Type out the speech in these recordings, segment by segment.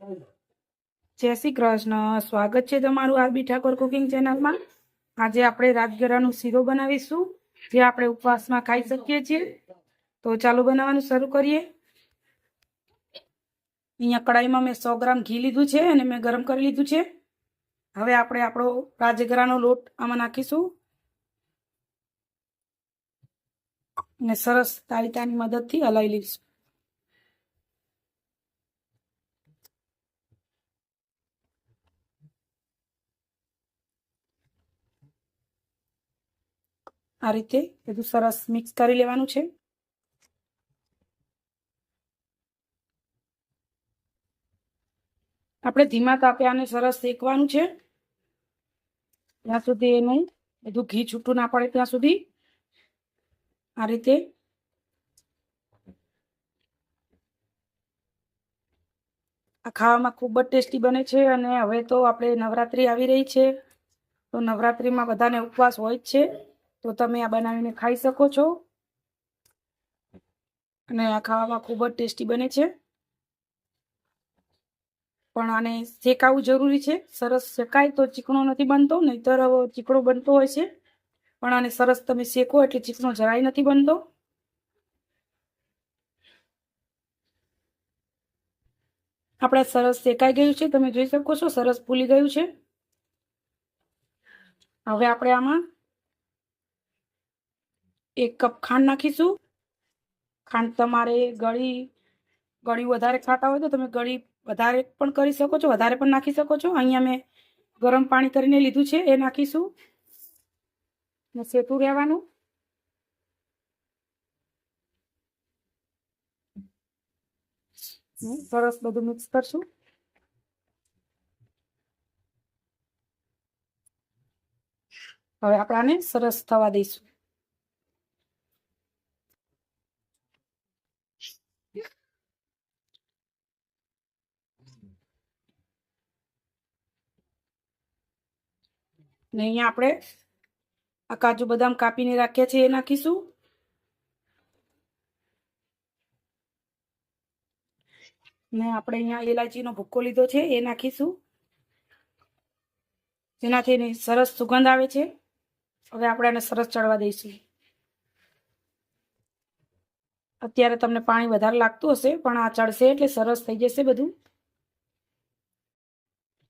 જય શ્રી કૃષ્ણ, સ્વાગત છે તમારું આરબી ઠાકોર કુકિંગ ચેનલમાં। આજે આપણે રાજગરાનો શીરો બનાવીશું, જે આપણે ઉપવાસમાં ખાઈ શકીએ છીએ। તો ચાલો બનાવવાનું શરૂ કરીએ। અહીંયા કડાઈમાં મેં 100 ગ્રામ ઘી લીધું છે અને મેં ગરમ કરી લીધું છે। હવે આપણે આપણો રાજગરાનો લોટ આમાં નાખીશું અને સરસ તાળીતાની મદદથી હલાવી લઈશું। આ રીતે બધું સરસ મિક્સ કરી લેવાનું છે। આપણે ધીમા તાપે આને સરસ શેકવાનું છે, ત્યાં સુધી એનું બધું ઘી છૂટું ના પડે ત્યાં સુધી। આ રીતે આ ખાવામાં ખૂબ જ ટેસ્ટી બને છે। અને હવે તો આપણે નવરાત્રિ આવી રહી છે, તો નવરાત્રિમાં બધાને ઉપવાસ હોય જ છે, તો તમે આ બનાવીને ખાઈ શકો છો। અને આ ખાવામાં ખૂબ જ ટેસ્ટી બને છે, પણ આને શેકાવું જરૂરી છે। સરસ શેકાય તો ચીકણો નથી બનતો, નહીતર ચીકણો બનતો હોય છે, પણ આને સરસ તમે શેકો એટલે ચીકણો જરાય નથી બનતો। આપણે સરસ શેકાઈ ગયું છે, તમે જોઈ શકો છો સરસ ફૂલી ગયું છે। હવે આપણે આમાં 1 કપ ખાંડ નાખીશું। ખાંડ તમારે ગળી વધારે ખાતા હોય તો તમે ગળી વધારે પણ કરી શકો છો, વધારે પણ નાખી શકો છો। અહીંયા મેં ગરમ પાણી કરીને લીધું છે, એ નાખીશું ને શેકું રહેવાનું। સરસ બધું મિક્સ કરશું। હવે આપણે આને સરસ થવા દઈશું। ને અહીંયા આપણે આ કાજુ બદામ કાપીને રાખ્યા છે, એ નાખીશું। ને આપણે અહીંયા એલાચીનો ભૂક્કો લીધો છે, એ નાખીશું, જેનાથી એની સરસ સુગંધ આવે છે। હવે આપણે આને સરસ ચડવા દઈશું। અત્યારે તમને પાણી વધારે લાગતું હશે, પણ આ ચડશે એટલે સરસ થઈ જશે બધું।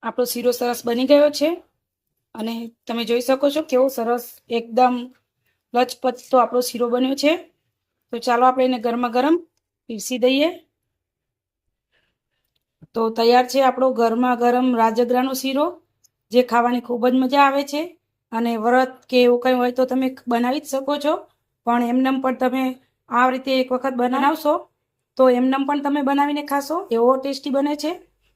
આપણો શીરો સરસ બની ગયો છે અને તમે જોઈ શકો છો કેવો સરસ એકદમ લચપચતો આપણો શીરો બન્યો છે। તો ચાલો આપણે એને ગરમા ગરમ પીરસી દઈએ। તો તૈયાર છે આપણો ગરમા ગરમ રાજગરાનો શીરો, જે ખાવાની ખૂબ જ મજા આવે છે। અને વ્રત કે એવું કંઈ હોય તો તમે બનાવી જ શકો છો, પણ એમનેમ પણ તમે આ રીતે એક વખત બનાવશો તો એમનેમ પણ તમે બનાવીને ખાશો, એવો ટેસ્ટી બને છે।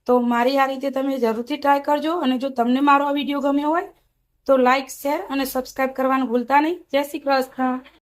તો મારી આ રીતે તમે જરૂરથી ટ્રાય કરજો। અને જો તમને મારો આ વિડીયો ગમ્યો હોય તો લાઈક, શેર અને સબસ્ક્રાઈબ કરવાનું ભૂલતા નહીં। જય શ્રી કૃષ્ણ।